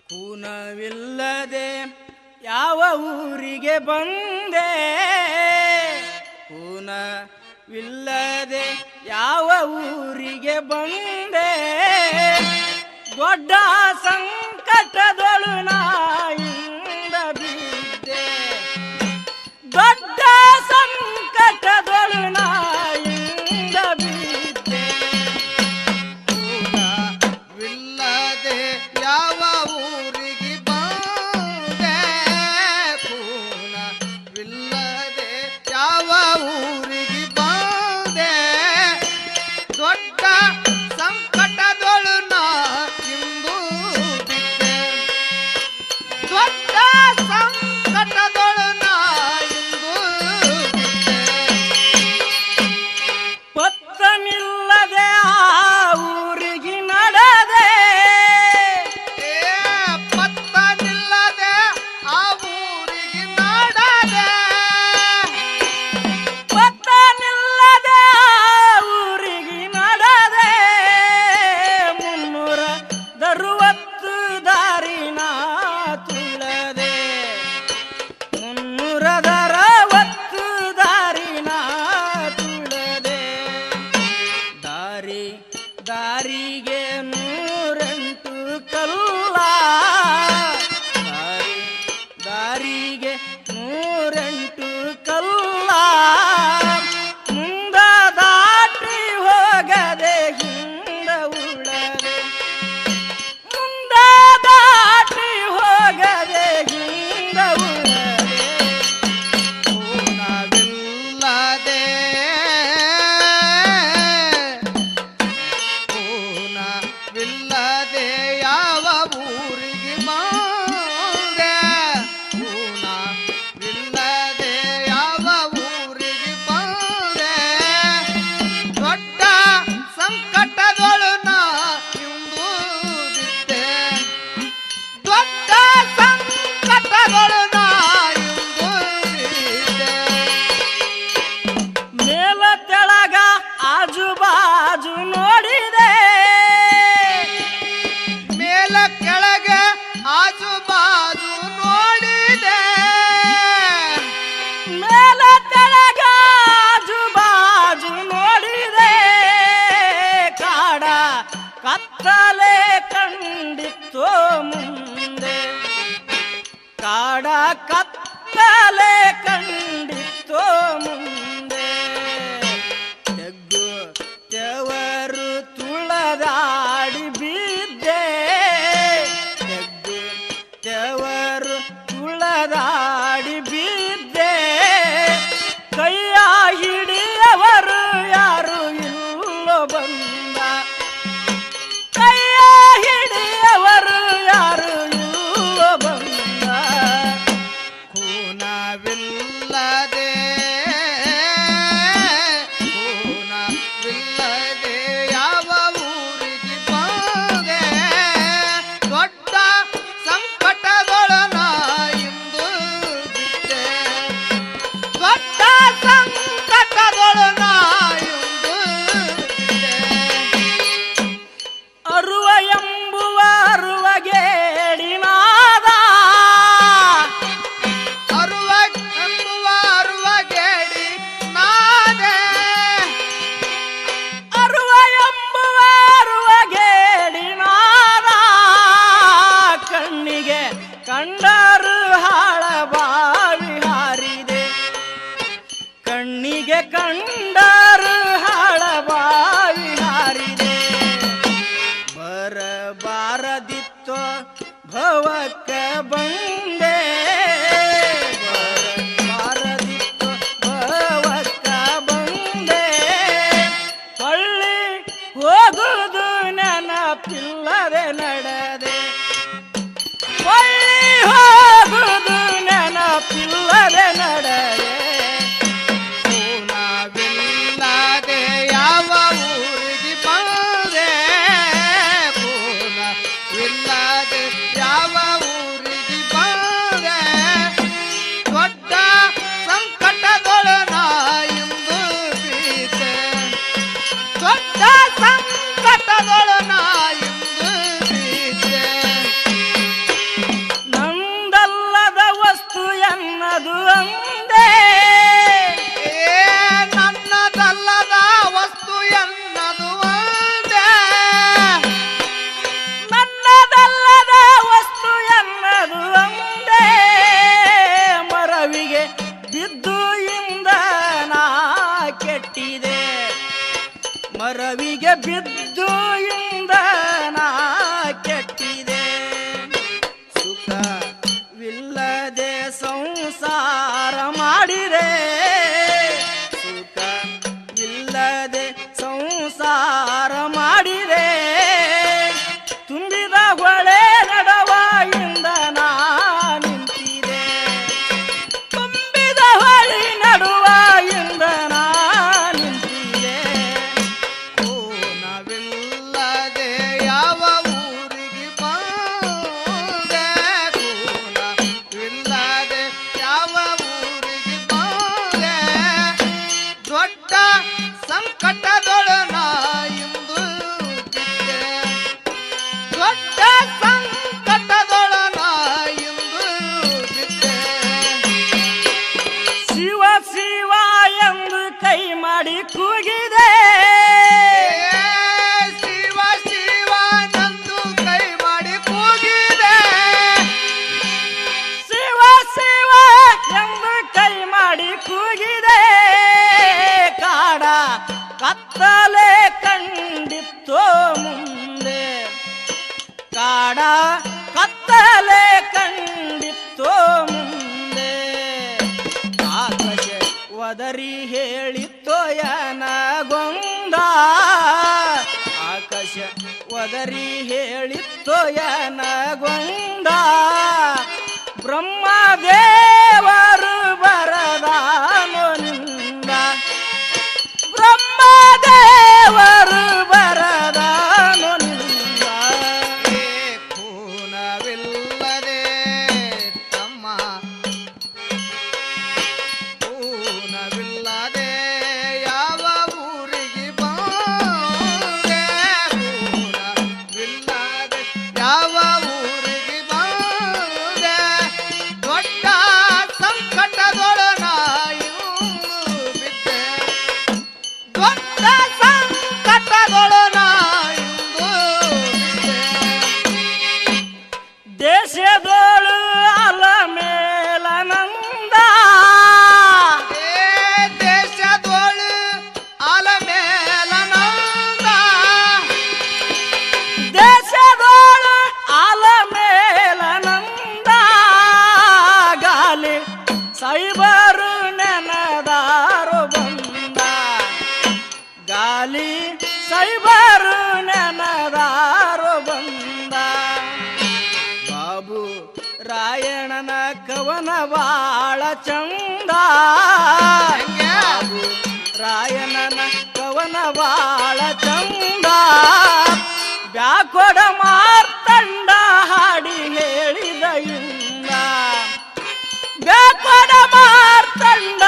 ಕೂನವಿಲ್ಲದೆ ಯಾವ ಊರಿಗೆ ಬಂದೆ, ಕೂನವಿಲ್ಲದೆ ಯಾವ ಊರಿಗೆ ಬಂದೆ, ದೊಡ್ಡ ಸಂಕಟದೊಳು ನಾಯಿಂದ ಬಿದ್ದೆ, ದೊಡ್ಡ ಸಂಕಟದೊಳು ನಾಯಿಂದ ಬಿದ್ದೆ. ಕೂನವಿಲ್ಲದೆ ಯಾವ ಊರಿಗೆ ಬಂದೆ, ಕೂನವಿಲ್ಲದೆ ಯಾವ ಊರಿಗೆ ಬಂದೆ, ದೊಡ್ಡ ಸಂಕಟದೊಳು ನಾ ಇಂದು ಬಿದ್ದೆ, ದೊಡ್ಡ ಸಂಕಟದೊಳು ನಾ ಇಂದು ಬಿದ್ದೆ. ಪತ್ತನಿಲ್ಲದೆ ಆ ಊರಿಗೆ ನಡೆದೆ, ಪತ್ತನಿಲ್ಲದೆ ಆ ಊರಿಗೆ ನಾಡದೆ, ಪತ್ತನಿಲ್ಲದೆ ಆ ಊರಿಗೆ ನಡೆದೆ, 360 ದಾರಿನ ತುಳದೆ, 360 ದಾರಿನ ತುಳದೆ, ದಾರಿಗೆ 108 ಕಲ್ಲ, ದಾರಿಗೆ 108 ಕಲ್ಲ, ಮುಂದ ದಾಟಿ ಹೋಗದೆ ಹಿಂದ ಉಳದೆ, ಮುಂದ ದಾಟಿ ಹೋಗದೆ ಹಿಂದ ಉಳದೆ. ಕೂನವಿಲ್ಲದೆ ಕೂನವಿಲ್ಲದೆ ಯಾವ ಊರಿಗೆ ಬಂದೆ, ಕೂನವಿಲ್ಲದೆ ಯಾವ ಊರಿಗೆ ಬಂದೆ, ದೊಡ್ಡ ಸಂಕಟದೊಳು ನಾ ಇಂದು ಬಿದ್ದೆ, ದೊಡ್ಡ ಸಂಕಟದೊಳು ನಾ ಇಂದು ಬಿದ್ದೆ. ಮೇಲ ತೆಳಗ ಆಜು ಬಾಜು ನೋಡಿದೆ, ಮೇಲ ಕೆಳಗೆ ಆಜು ಬಾಜು ನೋಡಿದೆ, ಮೇಲ ತೆಳಗ ಆಜು ಬಾಜು ನೋಡಿದೆ, ಕಾಡ ಕತ್ತಲೆ ಕಂಡಿತ್ತು ಮುಂದೆ, ಕಾಡ ಕತ್ತಲೆ ಕಂಡಿತ್ತು ಮುಂದೆ, ತೆಗ್ಗು ತೆವರು ತುಳದಾಡಿ ಬಿದ್ದೆ, ತೆಗ್ಗು ತೆವರು ತುಳದಾಡಿ ಬಿದ್ದೆ, ಕೈಯ ಹಿಡಿಯವರು ಯಾರು ಇಲ್ಲೋ ಬಂದ, ಕೈಯ ಹಿಡಿಯವರು ಯಾರು ಇಲ್ಲೋ ಬಂದ. ಕೂನವಿಲ್ಲದೆ ಕೂನವಿಲ್ಲದೆ ಯಾವ ಊರಿಗೆ ಬಂದೆ, ದೊಡ್ಡ ಸಂಕಟದೊಳು ನಾ ಇಂದು ಬಿದ್ದೆ, ದೊಡ್ಡ ಸಂಕಟದೊಳು ನಾ ಇಂದು ಬಿದ್ದೆ. ಅರುವ ಎಂಬುವ ಅರುವಗೇಡಿನಾದ, ಅರುವ ಎಂಬುವ ಅರುವಗೇಡಿ ನಾದೆ, ಅರುವ ಎಂಬುವ ಅರುವಗೇಡಿನಾದ, ಕಣ್ಣಿಗೆ ಕಂಡರು ಹಾಳ ಬಾವಿ ಹಾರಿದೆ, ಕಣ್ಣಿಗೆ ಕಂಡರು ಹಾಳ ಬಾವಿ ಹಾರಿದೆ, ಬರಬಾರದಿತ್ತೋ ಭವಕ್ಕ ಬಂದೆ, ಬರಬಾರದಿತ್ತೋ ಭವಕ್ಕ ಬಂದೆ, ಹೊಳ್ಳಿ ಹೋಗುವುದು ನೆನಪಿಲ್ಲದೆ ನಡೆದೆ, ಹೊಳ್ಳಿ ಹೋಗುವುದು ನೆನಪಿಲ್ಲದೆ ನಡೆದೆ. ಕೂನವಿಲ್ಲದೆ ಯಾವ ಊರಿಗೆ ಬಂದೆ, ಕೂನವಿಲ್ಲದೆ ಯಾವ ಊರಿಗೆ ಬಂದೆ, ದೊಡ್ಡ ಸಂಕಟದೊಳು ನಾ ಇಂದು ಬಿದ್ದೆ, ದೊಡ್ಡ ಸಂಕಟದೊಳು ನಾ ಇಂದು ಬಿದ್ದೆ. ಕೆಟ್ಟಿದೆ ಮರವಿಗೆ ಬಿದ್ದು ಇಂದನ ಕೆಟ್ಟಿದೆ ಸುಖವಿಲ್ಲದೆ ಸಂಸಾರ ಮಾಡಿದೆ ಸುಖವಿಲ್ಲದೆ ಸಂಸಾರ ಮಾಡಿದೆ ತುಂಬಿದ ಹೊಳೆ ನಡವಾಯಿಂದ ನಾ ನಿಂತಿದೆ ತುಂಬಿದ ಹೊಳೆ ನಡುವಾಯಿಂದ ನಾ ನಿಂತಿದೆ ಕೋನವಿಲ್ಲದೆ ಯಾವ ಊರಿಗೆ ಬಂದೆ ಕೋನವಿಲ್ಲದೆ ಯಾವ ಊರಿಗೆ ಬಂದೆ ದೊಡ್ಡ ಸಂಕಟದೊಳ ನಾ ಇಂದು ಬಿದ್ದೆ ದೊಡ್ಡ ಸಂಕಟದೊಳ ನಾ ಇಂದು ಬಿದ್ದೆ ಶಿವ ಶಿವ ಎಂದು ಕೈ ಮಾಡಿ ಕೂಗಿದೆ ಶಿವ ಶಿವ ನಂದು ಕೈ ಮಾಡಿ ಕೂಗಿದೆ ಶಿವ ಶಿವ ಎಂದು ಕೈ ಮಾಡಿ ಕೂಗಿದೆ ಕಾಡ ಕತ್ತಲೆ ಕಂಡಿತ್ತೋ ಮುಂದೆ ಕಾಡ ಕತ್ತಲೆ ಕಂಡಿತ್ತೋ ಮುಂದೆ ಆಕಾಶ ಒದರಿ ಹೇಳಿತ್ತೋ ಯನಗೊಂದ ಆಕಾಶ ಒದರಿ ಹೇಳಿತ್ತೋ ಯನಗೊಂದ ಬ್ರಹ್ಮದೇವರು ಬರದಾನೋ ನಿಂದ ಬ್ರಹ್ಮದೇವರು ಬರದಾನೋ ನಿಂದ ಕೂನವಿಲ್ಲದೆ ತಮ್ಮ ಕೂನವಿಲ್ಲದೆ ಯಾವ ಊರಿಗೆ ಬಂದೆ ಕೂನವಿಲ್ಲದೆ ಯಾವ ಊರಿಗೆ ಬಂದೆ ದೊಡ್ಡ ಸಂಕಟದೊಳ ನಾ ಇಂದು ಬಿದ್ದೆ ದೊಡ್ಡ ಸಂಕಟದೊಳ ನಾ ಇಂದು ಬಿದ್ದೆ ದೇಶದೋಳು ಅಲ ಮೇಲ ನಂದ ದೇಶದೋಳು ಆಲಮೇಲ ನಂದ ದೇಶದೋಳು ಅಲ ಮೇಲ ನಂದ ಗಾಲಿ ಸೈಬರು ನೆನದಾರು ಬಂದ ಗಾಲಿ ಸೈಬರು ನೆನದಾರು ಬಂದ ಬಾಬು ರಾಯಣನ ಕವನ ಬಾಳ ಚಂದ ಬಾಬು ರಾಯಣನ ಕವನ ಬಾಳ ಚಂದ ಬ್ಯಾಕೊಡ ಮಾರ್ತಂಡ ಹಾಡಿ ಹೇಳಿದ ಇಂದ ಬ್ಯಾಕೊಡ ಮಾರ್ತಂಡ